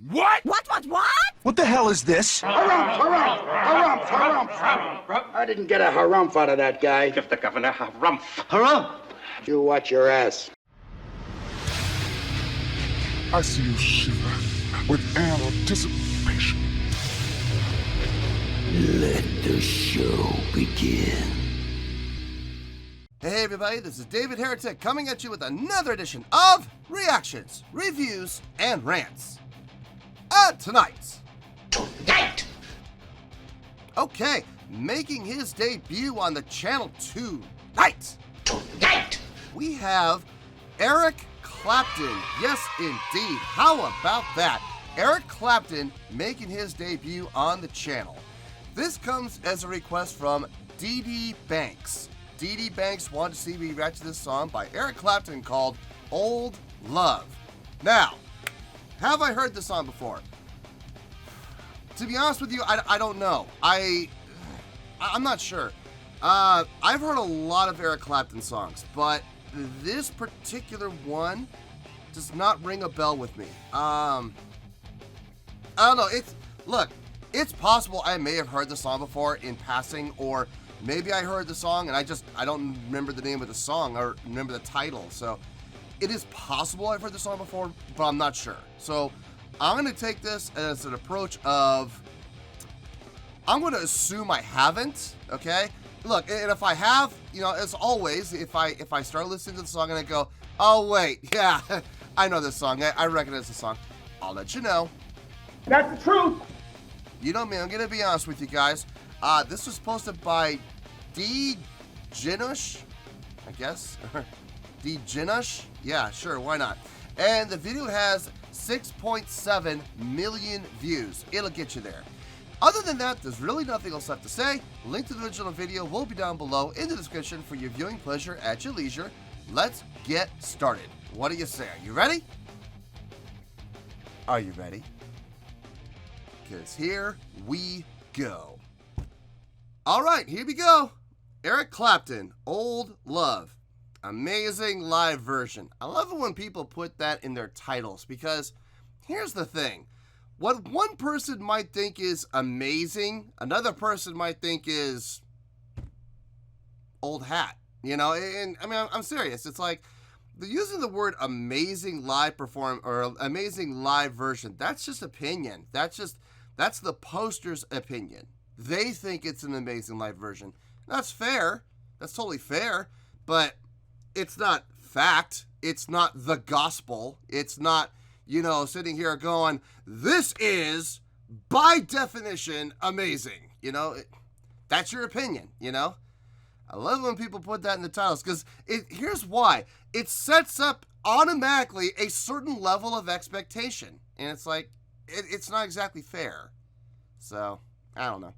What? What? What the hell is this? Harumph. I didn't get a harumph out of that guy. Give the governor harumph. Harumph! You watch your ass. I see you shiver with anticipation. Let the show begin. Hey everybody, this is David Heretic coming at you with another edition of Reactions, Reviews, and Rants. Tonight. Okay, making his debut on the channel tonight. We have Eric Clapton. Yes, indeed. How about that? Eric Clapton making his debut on the channel. This comes as a request from D.D. Banks. D.D. Banks wanted to see me react to this song by Eric Clapton called Old Love. Now, have I heard this song before? To be honest with you, I don't know. I'm not sure. I've heard a lot of Eric Clapton songs, but this particular one does not ring a bell with me. I don't know. It's possible I may have heard the song before in passing, or maybe I heard the song and I don't remember the name of the song or remember the title. So it is possible I've heard the song before, but I'm not sure. So I'm going to take this as an approach of, I'm going to assume I haven't, okay? Look, and if I have, you know, as always, if I start listening to the song and I go, oh wait, yeah, I know this song, I recognize the song, I'll let you know. That's the truth. You know me, I'm going to be honest with you guys. This was posted by D. Jinush, I guess. D. Jinush? Yeah, sure, why not? And the video has 6.7 million views. It'll get you there. Other than that, there's really nothing else left to say. Link to the original video will be down below in the description for your viewing pleasure at your leisure. Let's get started. What do you say? Are you ready? Are you ready? Because here we go. All right, here we go. Eric Clapton, Old Love. Amazing live version. I love it when people put that in their titles, because here's the thing. What one person might think is amazing, another person might think is old hat. You know, and I mean, I'm serious. It's like using the word amazing live perform or amazing live version. That's just opinion. That's the poster's opinion. They think it's an amazing live version. That's fair. That's totally fair. But it's not fact. It's not the gospel. It's not, you know, sitting here going, this is, by definition, amazing. You know, that's your opinion, you know? I love when people put that in the titles, because here's why. It sets up automatically a certain level of expectation. And it's like, it's not exactly fair. So, I don't know.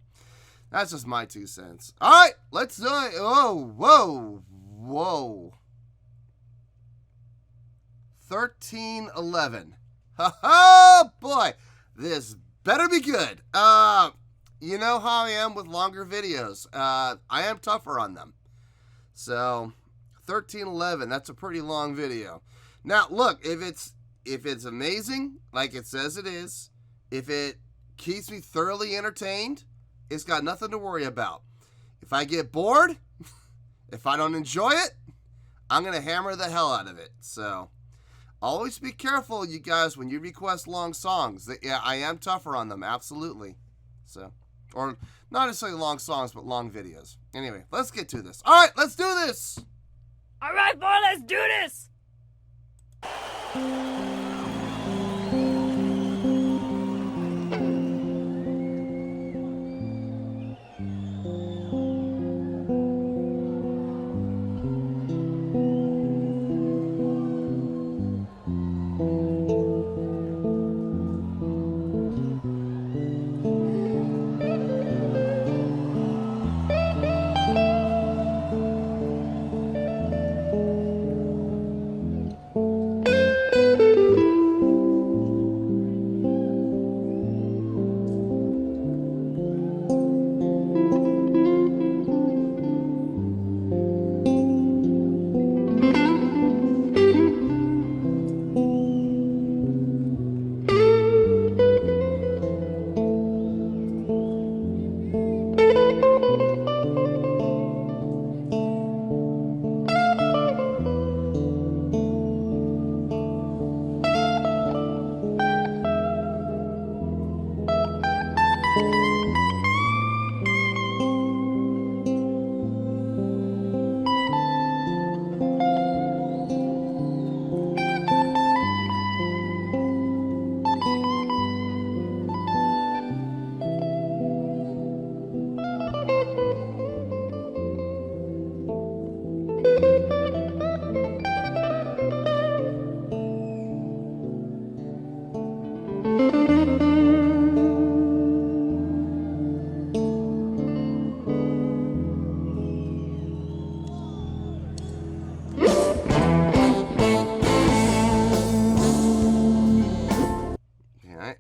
That's just my 2 cents. All right, let's do it. Whoa. 1311. Oh boy, this better be good. You know how I am with longer videos. I am tougher on them. So, 1311. That's a pretty long video. Now, look, if it's amazing, like it says it is, if it keeps me thoroughly entertained, it's got nothing to worry about. If I get bored, if I don't enjoy it, I'm going to hammer the hell out of it. So, always be careful, you guys, when you request long songs. Yeah, I am tougher on them, absolutely. So, or not necessarily long songs, but long videos. Anyway, let's get to this. All right, let's do this. All right, boy, let's do this.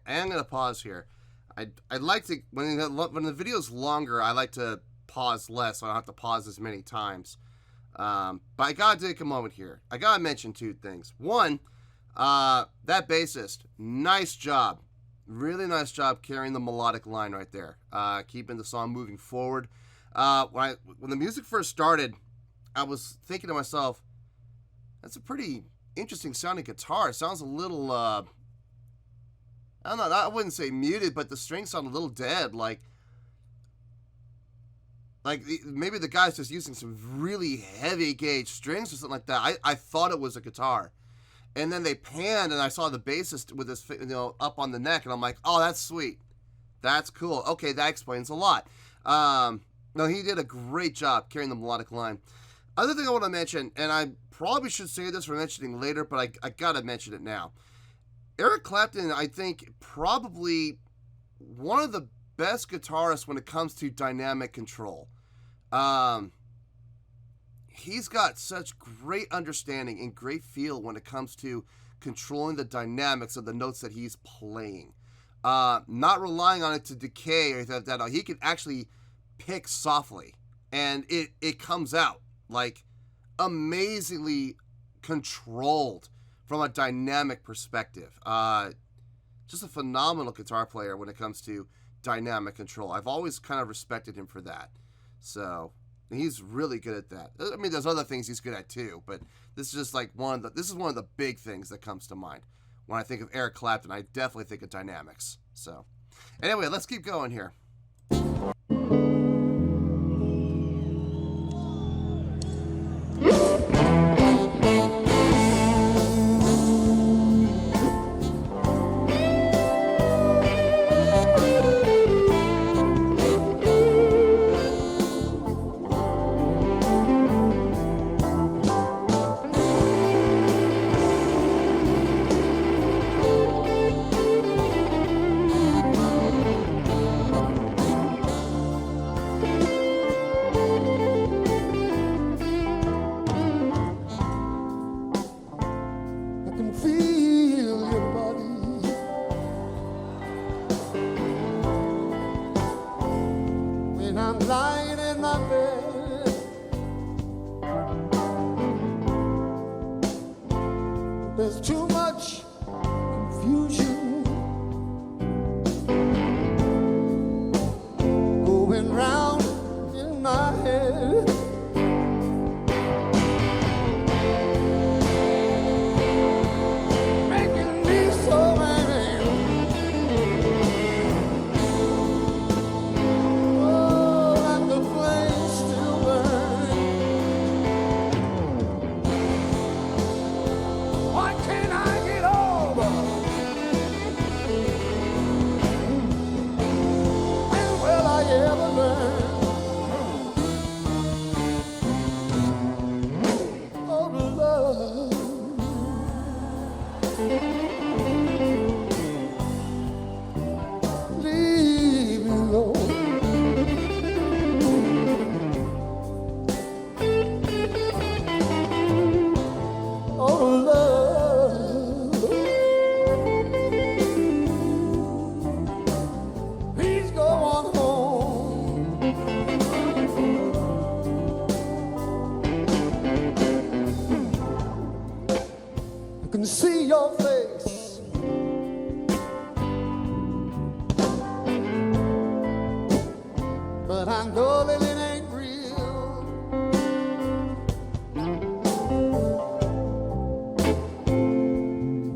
I am gonna pause here. I'd like to when the video's longer, I like to pause less, so I don't have to pause as many times. But I gotta take a moment here. I gotta mention two things. One, that bassist, nice job, really nice job carrying the melodic line right there, keeping the song moving forward. When the music first started, I was thinking to myself, that's a pretty interesting sounding guitar. It sounds a little, I don't know, I wouldn't say muted, but the strings sound a little dead, like maybe the guy's just using some really heavy gauge strings or something like that. I thought it was a guitar. And then they panned and I saw the bassist with his, up on the neck, and I'm like, oh, that's sweet. That's cool. Okay, that explains a lot. No, he did a great job carrying the melodic line. Other thing I want to mention, and I probably should say this for mentioning later, but I gotta mention it now. Eric Clapton, I think, probably one of the best guitarists when it comes to dynamic control. He's got such great understanding and great feel when it comes to controlling the dynamics of the notes that he's playing. Not relying on it to decay or anything like that. He can actually pick softly, and it comes out like amazingly controlled from a dynamic perspective. Just a phenomenal guitar player when it comes to dynamic control. I've always kind of respected him for that. So he's really good at that. I mean, there's other things he's good at too, but this is just like one of the big things that comes to mind when I think of Eric Clapton. I definitely think of dynamics. So anyway, let's keep going here. There's too much confusion going round in my head. Making me so mad. Oh, and the flame still burns. Why can't I get over? And will I ever learn? Oh, the love. Leave me alone. Oh, the love. Please go on home. I can see your face, but I know that it ain't real.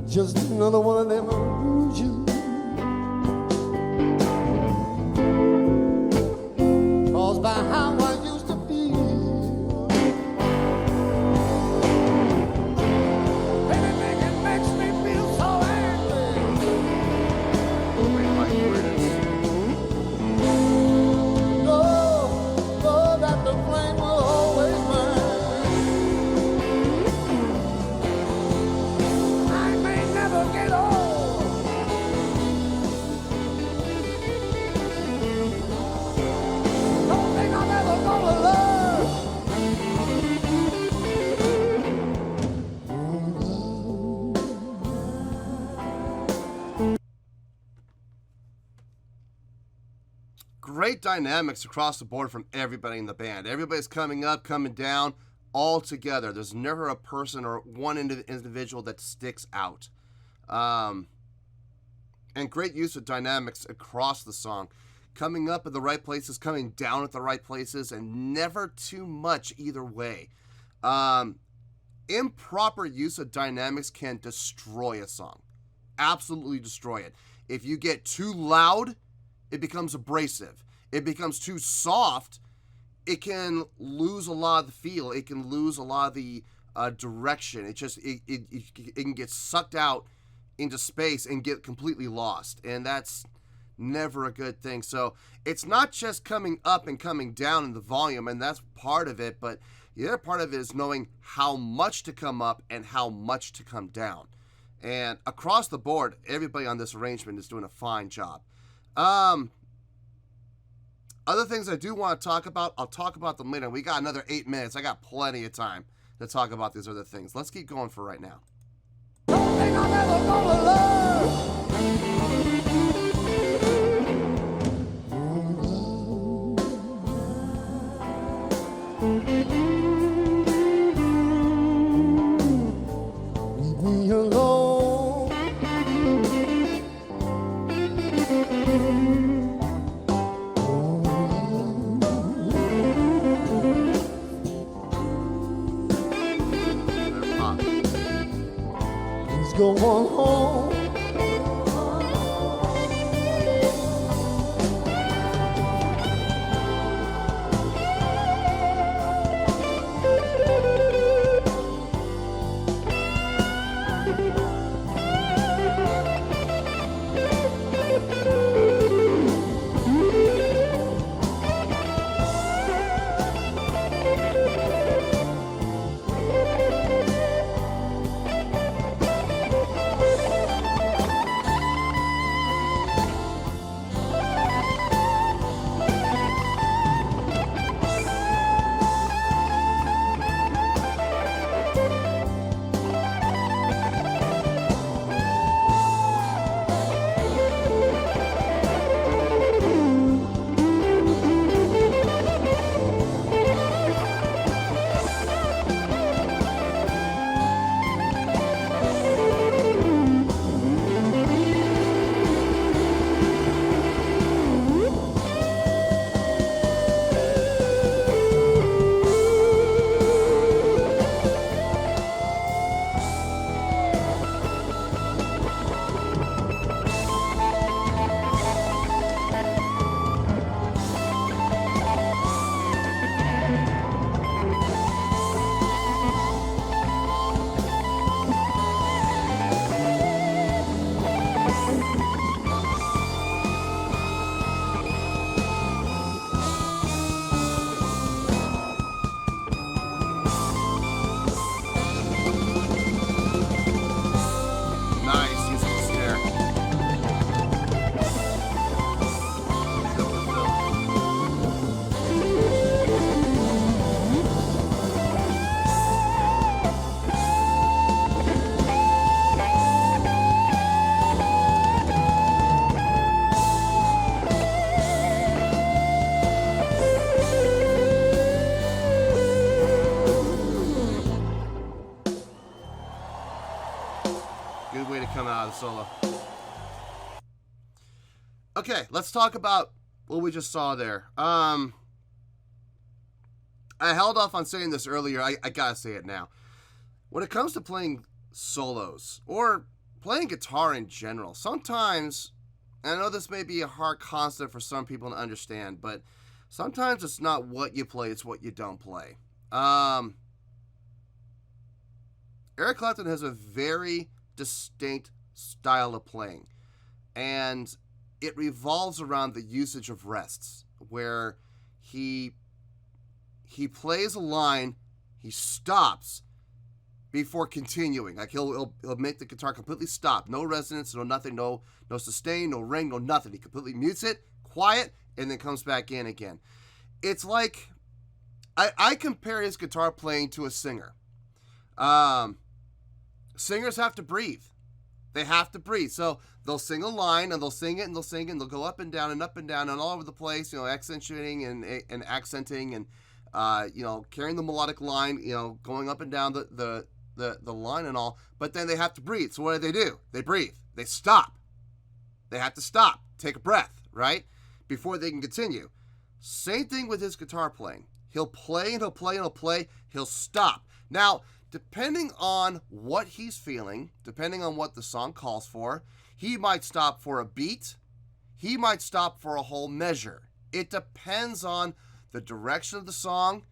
Just another one of them illusions. Caused by how I used to feel. And it makes me feel so angry. Know that the flame will always burn. I may never get old. great dynamics across the board from everybody in the band. Everybody's coming up, coming down, all together. There's never a person or one individual that sticks out. And great use of dynamics across the song. Coming up at the right places, coming down at the right places, and never too much either way. Improper use of dynamics can destroy a song. Absolutely destroy it. If you get too loud, it becomes abrasive. It becomes too soft, it can lose a lot of the feel. It can lose a lot of the direction. It can get sucked out into space and get completely lost. And that's never a good thing. So it's not just coming up and coming down in the volume, and that's part of it, but the other part of it is knowing how much to come up and how much to come down. And across the board, everybody on this arrangement is doing a fine job. Other things I do want to talk about, I'll talk about them later. We got another 8 minutes. I got plenty of time to talk about these other things. Let's keep going for right now. Don't think I'm ever gonna learn. Leave me alone. Please go on home. Good way to come out of the solo. Okay, let's talk about what we just saw there. I held off on saying this earlier. I gotta say it now. When it comes to playing solos, or playing guitar in general, sometimes, and I know this may be a hard concept for some people to understand, but sometimes it's not what you play, it's what you don't play. Eric Clapton has a very distinct style of playing, and it revolves around the usage of rests, where he plays a line, he stops before continuing. Like he'll make the guitar completely stop, no resonance, no nothing, no sustain, no ring, no nothing. He completely mutes it, quiet, and then comes back in again. It's like I compare his guitar playing to a singer. Singers have to breathe. They have to breathe. So they'll sing a line, and they'll sing it, and they'll sing it, and they'll go up and down and all over the place, accentuating and accenting and, carrying the melodic line, going up and down the line and all. But then they have to breathe. So what do? They breathe. They stop. They have to stop. Take a breath, right? Before they can continue. Same thing with his guitar playing. He'll play and he'll play and he'll play. He'll stop. Now, depending on what he's feeling, depending on what the song calls for, he might stop for a beat. He might stop for a whole measure. It depends on the direction of the song.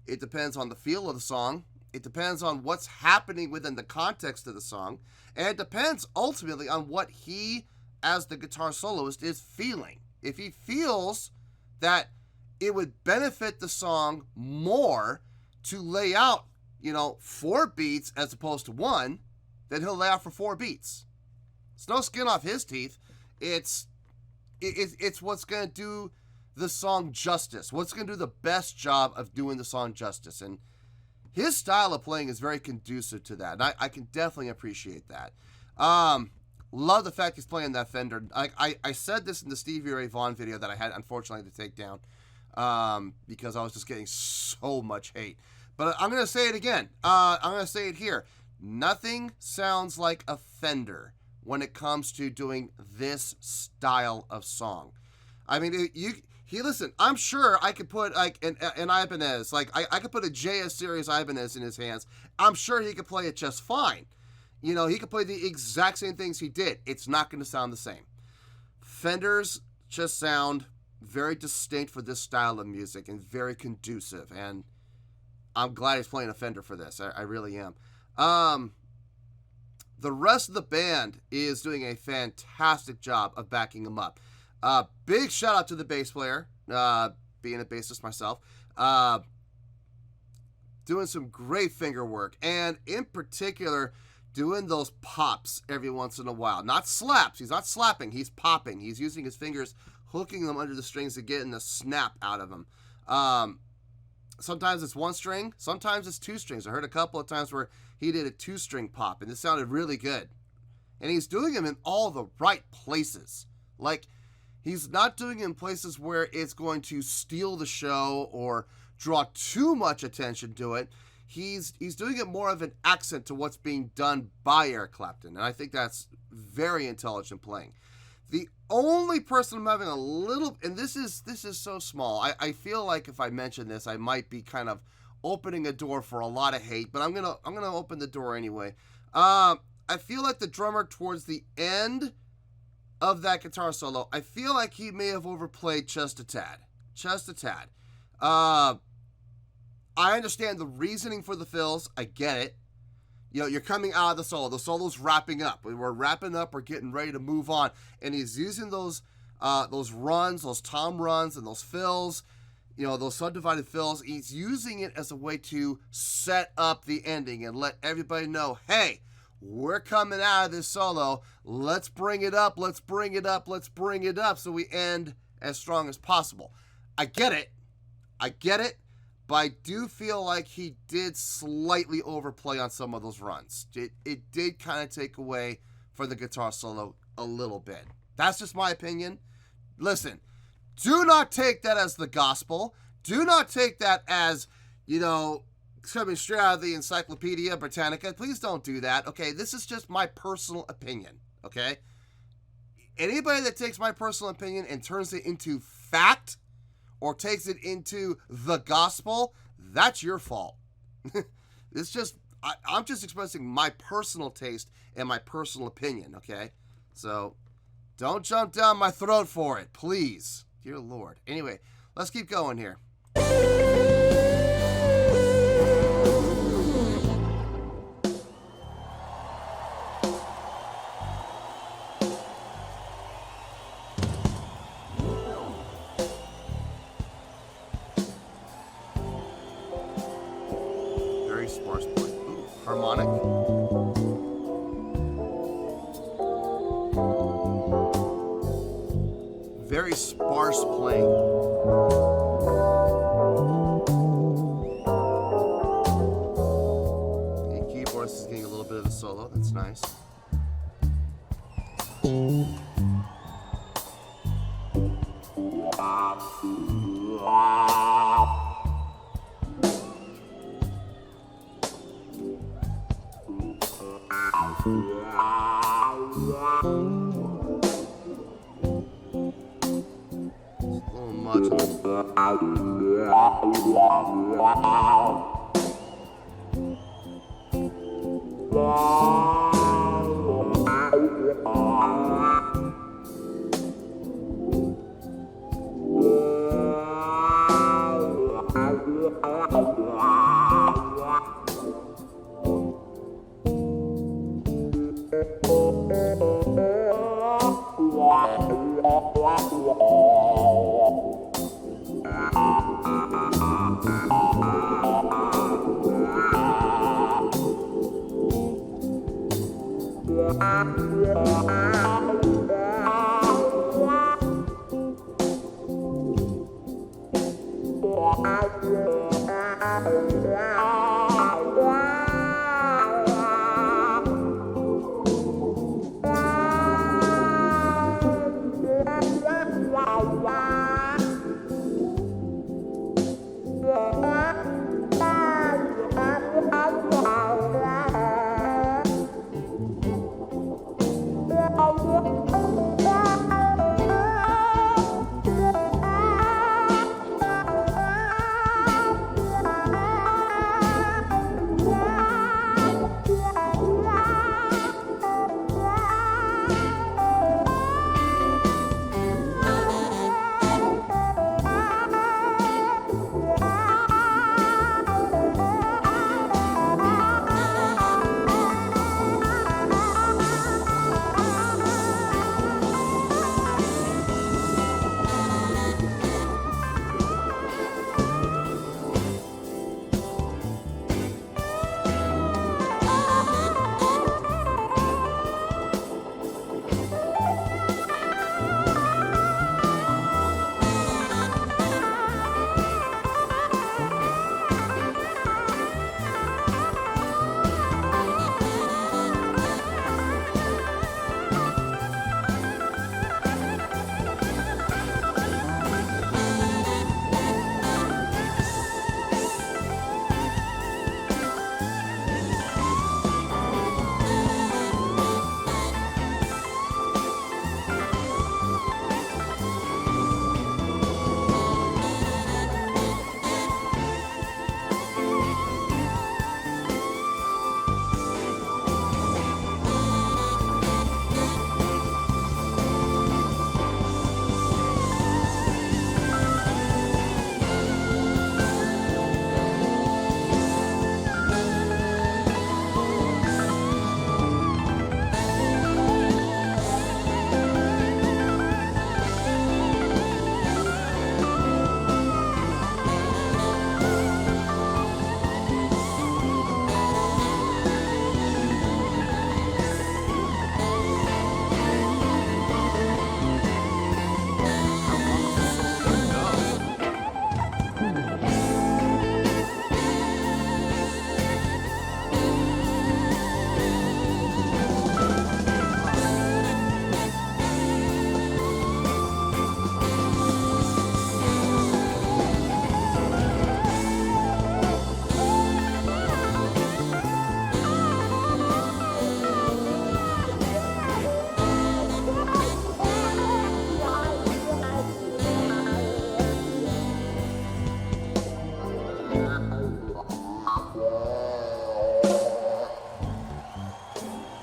It depends on the feel of the song. It depends on what's happening within the context of the song. And it depends ultimately on what he, as the guitar soloist, is feeling. If he feels that it would benefit the song more to lay out, 4 beats as opposed to 1, then he'll lay out for 4 beats. It's no skin off his teeth. It's what's going to do the song justice. What's going to do the best job of doing the song justice. And his style of playing is very conducive to that. And I can definitely appreciate that. Love the fact he's playing that Fender. I said this in the Stevie Ray Vaughan video that I had, unfortunately, to take down because I was just getting so much hate. But I'm going to say it again. I'm going to say it here. Nothing sounds like a Fender when it comes to doing this style of song. I mean, listen, I'm sure I could put an Ibanez, I could put a JS Series Ibanez in his hands. I'm sure he could play it just fine. He could play the exact same things he did. It's not going to sound the same. Fenders just sound very distinct for this style of music and very conducive. And I'm glad he's playing a Fender for this. I really am. The rest of the band is doing a fantastic job of backing him up. Big shout out to the bass player, being a bassist myself, doing some great finger work, and in particular, doing those pops every once in a while. Not slaps. He's not slapping. He's popping. He's using his fingers, hooking them under the strings to get the snap out of them. Sometimes it's 1 string. Sometimes it's 2 strings. I heard a couple of times where he did a 2-string pop, and it sounded really good. And he's doing them in all the right places. He's not doing it in places where it's going to steal the show or draw too much attention to it. He's doing it more of an accent to what's being done by Eric Clapton, and I think that's very intelligent playing. The only person I'm having a little, and this is so small, I feel like if I mention this, I might be kind of opening a door for a lot of hate, but I'm gonna open the door anyway. I feel like the drummer towards the end of that guitar solo, I feel like he may have overplayed just a tad. I understand the reasoning for the fills. I get it. You're coming out of the solo. The solo's wrapping up. We're wrapping up. We're getting ready to move on. And he's using those runs, those tom runs, and those fills, those subdivided fills. He's using it as a way to set up the ending and let everybody know, hey, we're coming out of this solo. Let's bring it up. Let's bring it up so we end as strong as possible. I get it. But I do feel like he did slightly overplay on some of those runs. It did kind of take away for the guitar solo a little bit. That's just my opinion. Listen, do not take that as the gospel. Do not take that as, coming straight out of the Encyclopedia Britannica. Please don't do that, okay? This is just my personal opinion, okay? Anybody that takes my personal opinion and turns it into fact or takes it into the gospel, that's your fault. It's just, I'm just expressing my personal taste and my personal opinion, okay? So, don't jump down my throat for it, please. Dear Lord. Anyway, let's keep going here. Sparse point. Ooh, harmonic. Very sparse playing. The keyboardist is getting a little bit of a solo. That's nice.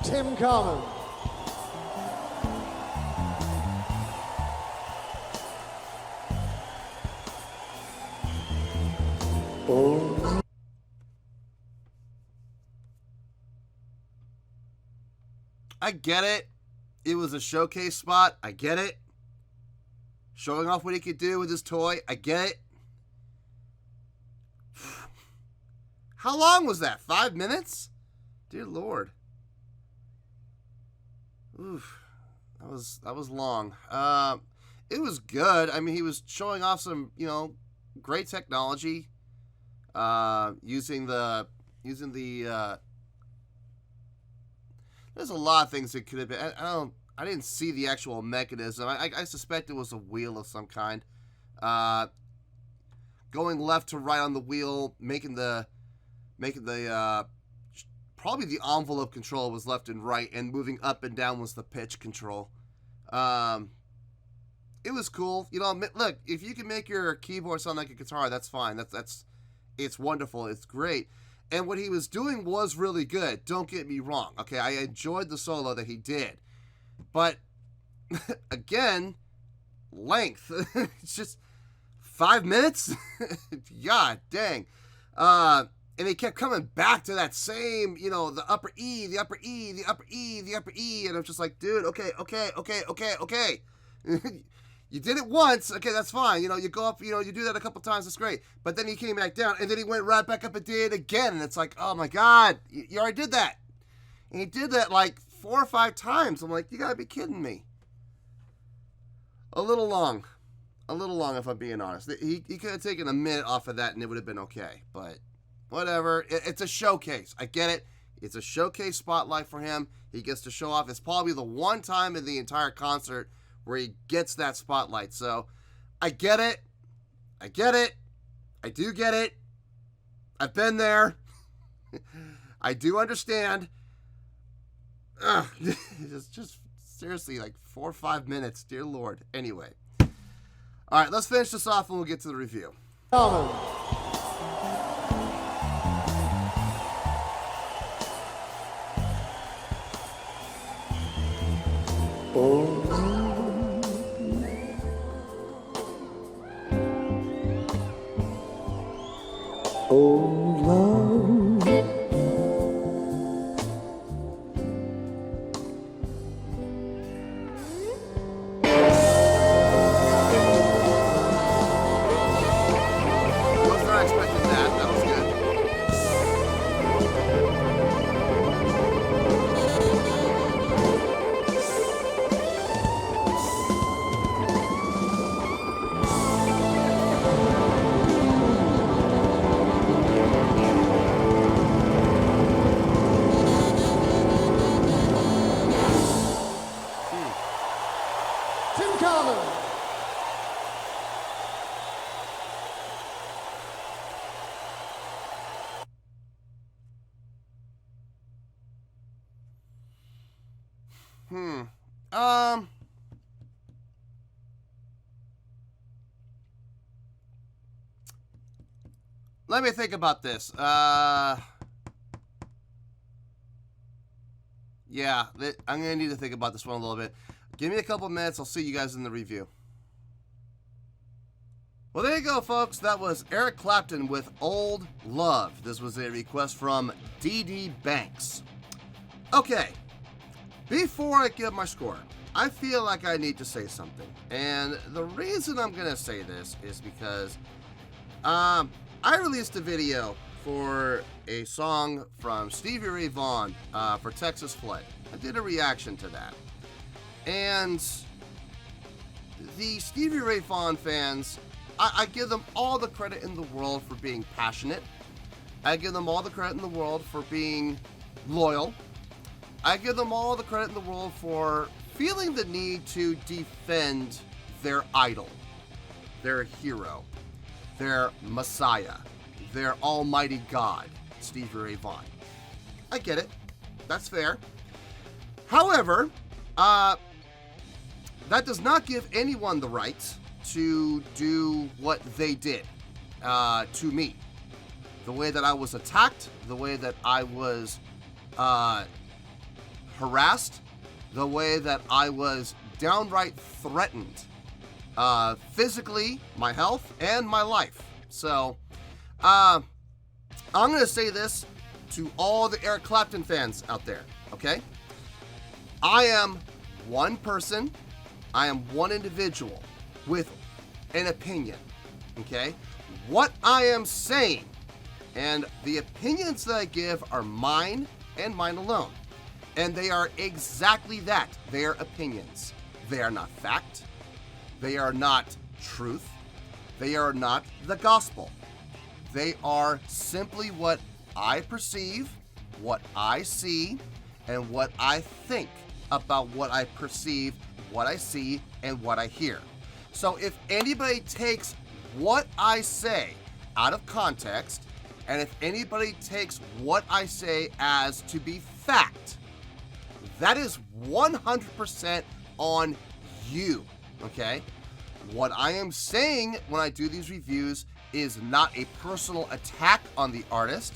Tim Common. I get it. It was a showcase spot. I get it. Showing off what he could do with his toy. I get it. How long was that? 5 minutes? Dear Lord. Oof. That was long. It was good. I mean, he was showing off some, great technology. Using the there's a lot of things that could have been. I didn't see the actual mechanism. I suspect it was a wheel of some kind. Going left to right on the wheel, making the probably the envelope control was left and right, and moving up and down was the pitch control. It was cool. You know, look, if you can make your keyboard sound like a guitar, that's fine. It's wonderful. It's great. And what he was doing was really good. Don't get me wrong. Okay, I enjoyed the solo that he did. But, again, length. It's just 5 minutes? God dang. And he kept coming back to that same, you know, the upper E, the upper E, the upper E, the upper E. And I'm just like, dude, okay. You did it once, okay, that's fine. You know, you go up, you know, you do that a couple times, that's great. But then he came back down, and then he went right back up and did it again. And it's like, oh my God, you already did that. And he did that like 4 or 5 times. I'm like, you gotta be kidding me. A little long if I'm being honest. He could have taken a minute off of that and it would have been okay. But whatever, it's a showcase. I get it. It's a showcase spotlight for him. He gets to show off. It's probably the one time in the entire concert where he gets that spotlight. So, I get it. I do get it. I've been there. I do understand. Just seriously, like 4 or 5 minutes, dear Lord. Anyway. All right, let's finish this off and we'll get to the review. Let me think about this. Yeah, I'm going to need to think about this one a little bit. Give me a couple minutes. I'll see you guys in the review. Well, there you go, folks. That was Eric Clapton with Old Love. This was a request from D.D. Banks. Okay, before I give my score, I feel like I need to say something. And the reason I'm going to say this is because I released a video for a song from Stevie Ray Vaughan for Texas Flood. I did a reaction to that. And the Stevie Ray Vaughan fans, I give them all the credit in the world for being passionate. I give them all the credit in the world for being loyal. I give them all the credit in the world for feeling the need to defend their idol, their hero, their messiah, their almighty God, Stevie Ray Vaughan. I get it. That's fair. However, that does not give anyone the right to do what they did to me. The way that I was attacked, the way that I was harassed, the way that I was downright threatened, physically, my health, and my life. So, I'm going to say this to all the Eric Clapton fans out there, okay? I am one person, I am one individual with an opinion, okay? What I am saying and the opinions that I give are mine and mine alone. And they are exactly that. They are opinions. They are not fact. They are not truth. They are not the gospel. They are simply what I perceive, what I see, and what I think about what I perceive, what I see, and what I hear. So if anybody takes what I say out of context, and if anybody takes what I say as to be fact, that is 100% on you, okay? What I am saying when I do these reviews is not a personal attack on the artist.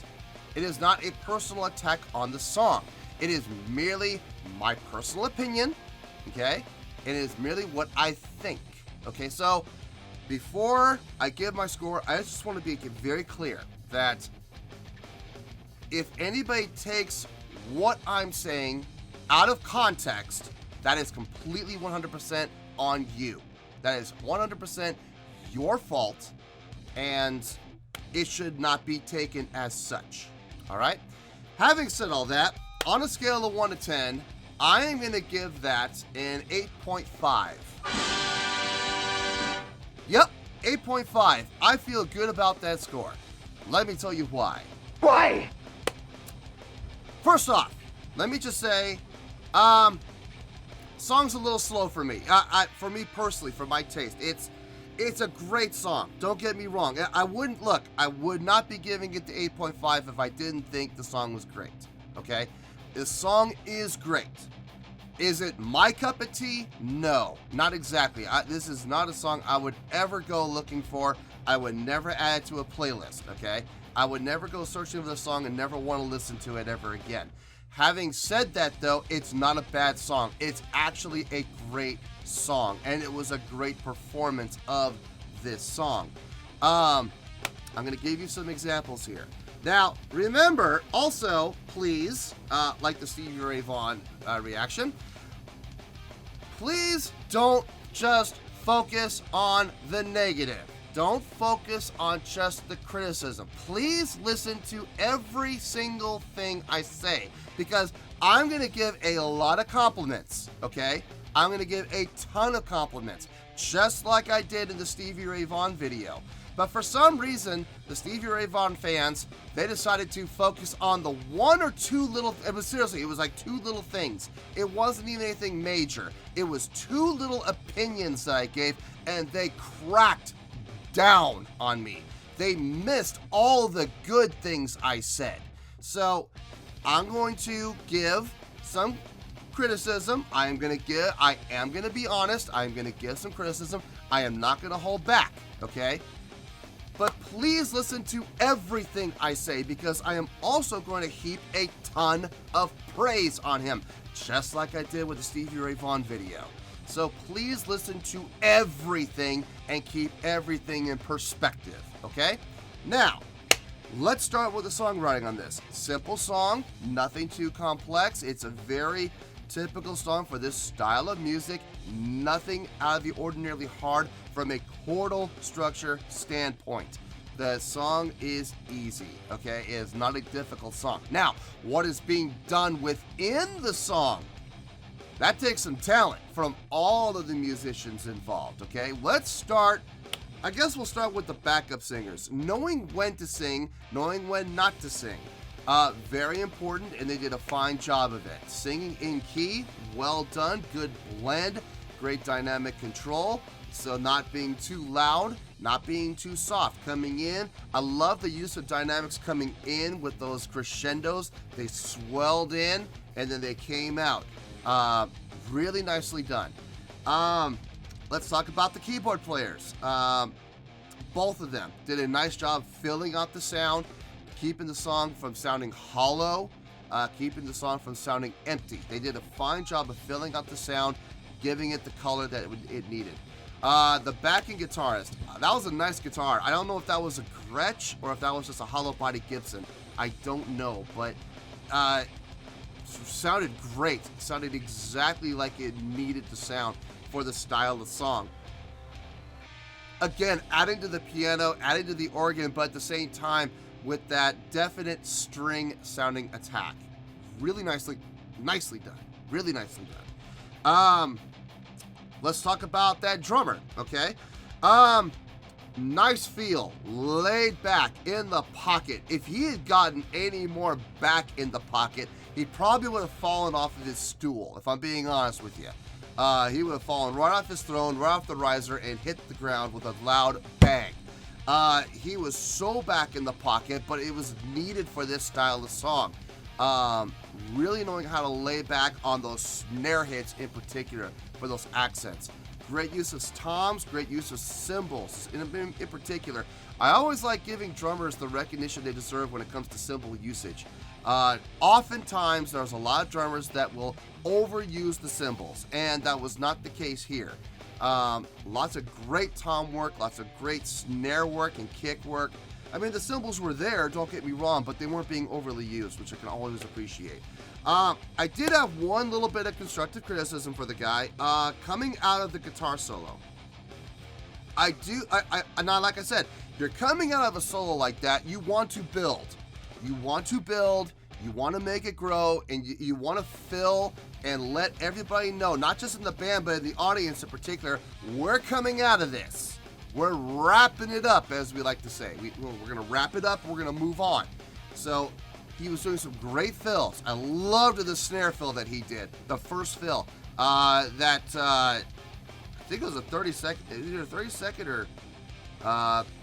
It is not a personal attack on the song. It is merely my personal opinion, okay? It is merely what I think, okay? So before I give my score, I just want to be very clear that if anybody takes what I'm saying out of context, that is completely 100% on you. That is 100% your fault, and it should not be taken as such. All right? Having said all that, on a scale of 1 to 10, I am going to give that an 8.5. Yep, 8.5. I feel good about that score. Let me tell you why. Why? First off, let me just say, song's a little slow for me. For me personally, for my taste, it's a great song. Don't get me wrong. I would not be giving it the 8.5 if I didn't think the song was great. Okay, the song is great. Is it my cup of tea? No, not exactly. This is not a song I would ever go looking for. I would never add it to a playlist. Okay, I would never go searching for the song and never want to listen to it ever again. Having said that, though, it's not a bad song. It's actually a great song, and it was a great performance of this song. I'm going to give you some examples here. Now, remember, also, please, like the Stevie Ray Vaughan reaction, please don't just focus on the negative. Don't focus on just the criticism. Please listen to every single thing I say, because I'm going to give a lot of compliments, okay? I'm going to give a ton of compliments, just like I did in the Stevie Ray Vaughan video. But for some reason, the Stevie Ray Vaughan fans, they decided to focus on the one or two little, it was like two little things. It wasn't even anything major. It was two little opinions that I gave, and they cracked down on me. They missed all the good things I said. So I'm going to give some criticism. I am going to be honest. I'm going to give some criticism. I am not going to hold back, okay? But please listen to everything I say, because I am also going to heap a ton of praise on him, just like I did with the Stevie Ray Vaughan video. So please listen to everything and keep everything in perspective, okay? Now, let's start with the songwriting on this. Simple song, nothing too complex. It's a very typical song for this style of music. Nothing out of the ordinarily hard from a chordal structure standpoint. The song is easy, okay? It is not a difficult song. Now, what is being done within the song? That takes some talent from all of the musicians involved, okay? Let's start, I guess we'll start with the backup singers. Knowing when to sing, knowing when not to sing. Very important, and they did a fine job of it. Singing in key, well done, good blend, great dynamic control. So not being too loud, not being too soft. Coming in, I love the use of dynamics coming in with those crescendos. They swelled in, and then they came out. Really nicely done. Let's talk about the keyboard players. Both of them did a nice job filling out the sound, keeping the song from sounding hollow, keeping the song from sounding empty. They did a fine job of filling out the sound, giving it the color that it needed. The backing guitarist, that was a nice guitar. I don't know if that was a Gretsch or if that was just a hollow body Gibson. I don't know, but sounded great. Sounded exactly like it needed to sound for the style of the song. Again, adding to the piano, adding to the organ, but at the same time with that definite string sounding attack. Really nicely done. Really nicely done. Let's talk about that drummer, okay? Nice feel, laid back in the pocket. If he had gotten any more back in the pocket, he probably would have fallen off of his stool, if I'm being honest with you. he would have fallen right off his throne, right off the riser, and hit the ground with a loud bang. He was so back in the pocket, but it was needed for this style of song. Really knowing how to lay back on those snare hits in particular for those accents. Great use of toms, great use of cymbals in particular. I always like giving drummers the recognition they deserve when it comes to cymbal usage. Oftentimes, there's a lot of drummers that will overuse the cymbals, and that was not the case here. Lots of great tom work, lots of great snare work and kick work. I mean, the cymbals were there, don't get me wrong, but they weren't being overly used, which I can always appreciate. I did have one little bit of constructive criticism for the guy, coming out of the guitar solo. Now, like I said, you're coming out of a solo like that, you want to build. You want to make it grow, and you want to fill and let everybody know, not just in the band, but in the audience in particular, we're coming out of this. We're wrapping it up, as we like to say. We're going to wrap it up, we're going to move on. So he was doing some great fills. I loved the snare fill that he did, the first fill. I think it was a 30-second, either a 30-second or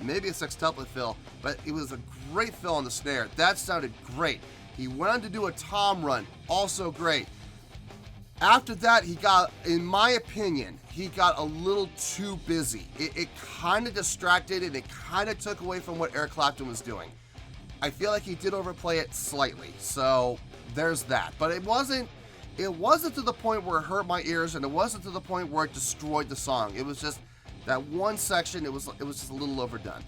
maybe a sextuplet fill, but it was a great fill on the snare. That sounded great. He went on to do a tom run, also great. After that, he got, in my opinion, he got a little too busy. It kind of distracted and it kind of took away from what Eric Clapton was doing. I feel like he did overplay it slightly, so there's that. But it wasn't to the point where it hurt my ears, and it wasn't to the point where it destroyed the song. It was just that one section, it was just a little overdone.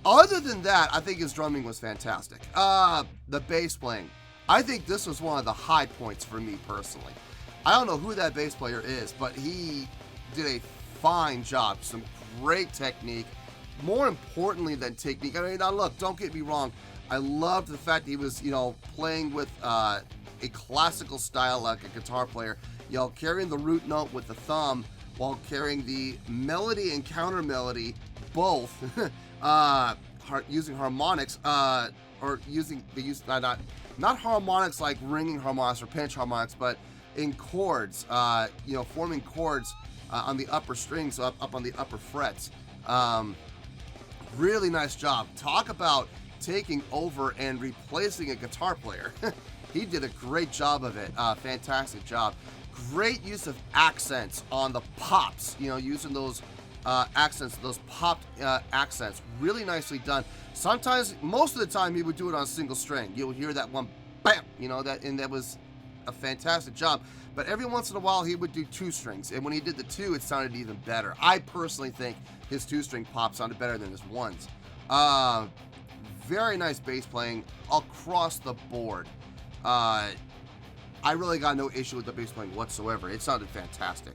Other than that, I think his drumming was fantastic. The bass playing, I think this was one of the high points for me personally. I don't know who that bass player is, but he did a fine job. Some great technique. More importantly than technique, I mean, now look, don't get me wrong. I loved the fact that he was, playing with a classical style like a guitar player, carrying the root note with the thumb while carrying the melody and counter melody both, using harmonics, or using the use not harmonics like ringing harmonics or pinch harmonics, but in chords, forming chords on the upper strings, up on the upper frets. Really nice job. Talk about taking over and replacing a guitar player. He did a great job of it. Fantastic job. Great use of accents on the pops, using those accents, those popped accents. Really nicely done. Sometimes, most of the time, he would do it on a single string. You'll hear that one, bam, that was a fantastic job. But every once in a while, he would do two strings. And when he did the two, it sounded even better. I personally think his two-string pop sounded better than his ones. Very nice bass playing across the board. I really got no issue with the bass playing whatsoever. It sounded fantastic.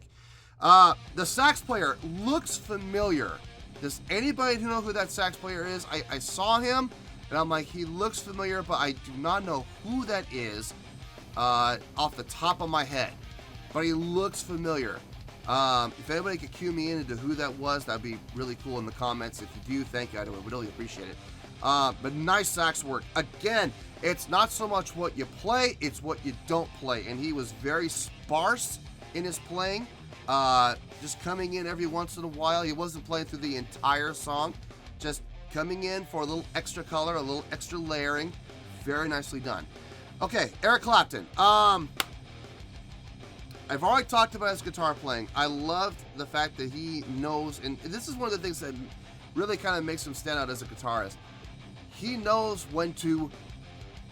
The sax player looks familiar. Does anybody know who that sax player is? I saw him, and I'm like, he looks familiar, but I do not know who that is off the top of my head. But he looks familiar. If anybody could cue me into who that was, that'd be really cool in the comments. If you do, thank you. I would really appreciate it. But nice sax work. Again, it's not so much what you play, it's what you don't play. And he was very sparse in his playing. Just coming in every once in a while. He wasn't playing through the entire song. Just coming in for a little extra color, a little extra layering. Very nicely done. Okay, Eric Clapton. I've already talked about his guitar playing. I loved the fact that he knows, and this is one of the things that really kind of makes him stand out as a guitarist. He knows when to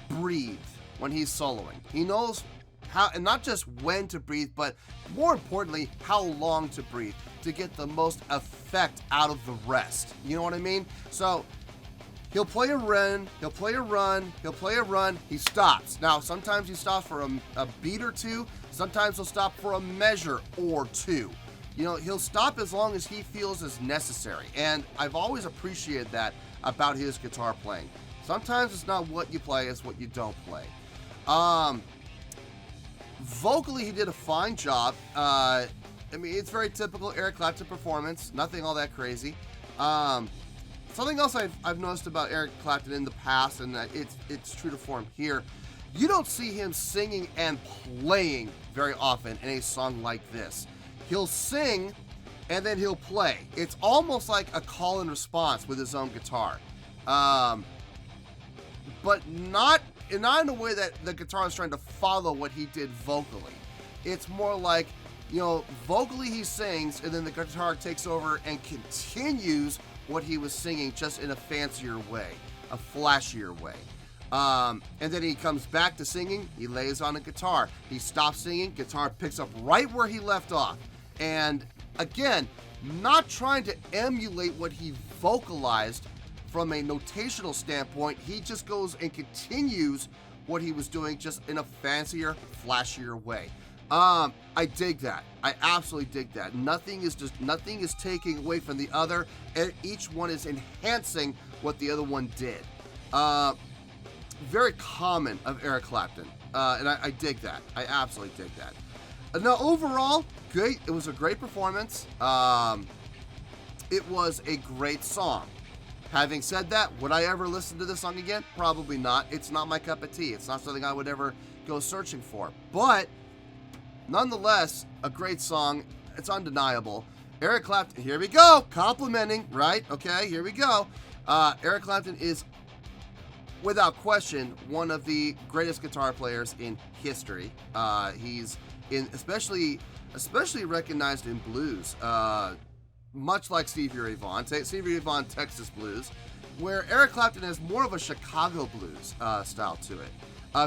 breathe when he's soloing. He knows how, and not just when to breathe, but more importantly, how long to breathe to get the most effect out of the rest. You know what I mean? So he'll play a run, he'll play a run, he'll play a run, he stops. Now, sometimes he stops for a beat or two, sometimes he'll stop for a measure or two. He'll stop as long as he feels is necessary, and I've always appreciated that about his guitar playing. Sometimes it's not what you play, it's what you don't play. Vocally, he did a fine job. It's very typical Eric Clapton performance, nothing all that crazy. Something else I've noticed about Eric Clapton in the past, and that it's true to form here, you don't see him singing and playing very often in a song like this. he'll sing and then he'll play. It's almost like a call and response with his own guitar. But not in a way that the guitar is trying to follow what he did vocally. It's more like, vocally he sings and then the guitar takes over and continues what he was singing, just in a fancier way, a flashier way. And then he comes back to singing, he lays on a guitar, he stops singing, guitar picks up right where he left off. And again, not trying to emulate what he vocalized from a notational standpoint, he just goes and continues what he was doing, just in a fancier, flashier way. I dig that. I absolutely dig that. Nothing is taking away from the other, and each one is enhancing what the other one did. Very common of Eric Clapton, and I dig that. I absolutely dig that. Now, overall, great. It was a great performance. It was a great song. Having said that, would I ever listen to this song again? Probably not. It's not my cup of tea. It's not something I would ever go searching for. But nonetheless, a great song. It's undeniable. Eric Clapton, here we go. Complimenting, right? Okay, here we go. Eric Clapton is, without question, one of the greatest guitar players in history. He's especially recognized in blues. Much like Stevie Ray Vaughan, Stevie Ray Vaughan, Texas blues, where Eric Clapton has more of a Chicago blues style to it.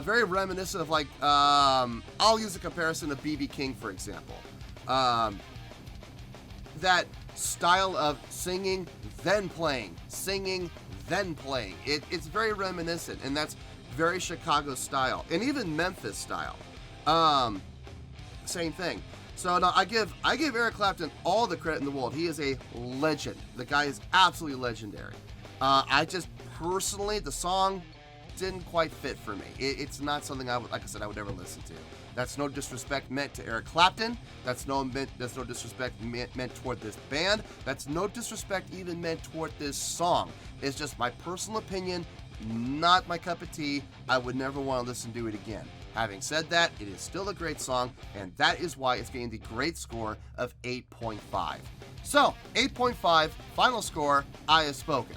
Very reminiscent of, like, I'll use a comparison of B.B. King, for example. That style of singing, then playing, singing, then playing. It's very reminiscent, and that's very Chicago style, and even Memphis style. Same thing. So no, I give Eric Clapton all the credit in the world. He is a legend. The guy is absolutely legendary. I just personally, the song didn't quite fit for me. It's not something I would ever listen to. That's no disrespect meant to Eric Clapton. That's no disrespect meant toward this band. That's no disrespect even meant toward this song. It's just my personal opinion, not my cup of tea. I would never want to listen to it again. Having said that, it is still a great song, and that is why it's getting the great score of 8.5. So, 8.5, final score, I have spoken.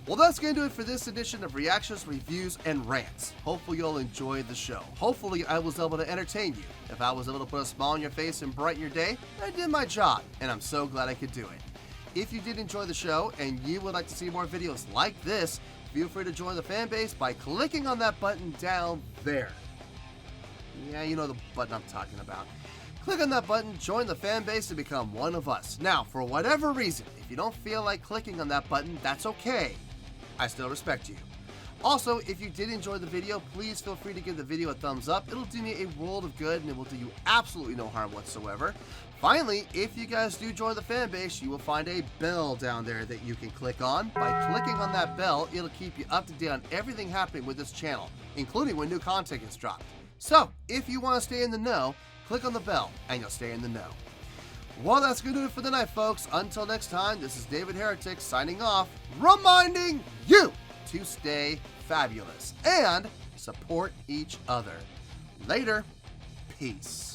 Well, that's going to do it for this edition of Reactions, Reviews, and Rants. Hopefully you'll enjoy the show. Hopefully I was able to entertain you. If I was able to put a smile on your face and brighten your day, I did my job, and I'm so glad I could do it. If you did enjoy the show and you would like to see more videos like this, feel free to join the fan base by clicking on that button down there. Yeah, you know the button I'm talking about. Click on that button, join the fan base, and become one of us. Now, for whatever reason, if you don't feel like clicking on that button, that's okay. I still respect you. Also, if you did enjoy the video, please feel free to give the video a thumbs up. It'll do me a world of good, and it will do you absolutely no harm whatsoever. Finally, if you guys do join the fan base, you will find a bell down there that you can click on. By clicking on that bell, it'll keep you up to date on everything happening with this channel, including when new content gets dropped. So, if you want to stay in the know, click on the bell, and you'll stay in the know. Well, that's going to do it for the night, folks. Until next time, this is David Heretic signing off, reminding you to stay fabulous and support each other. Later. Peace.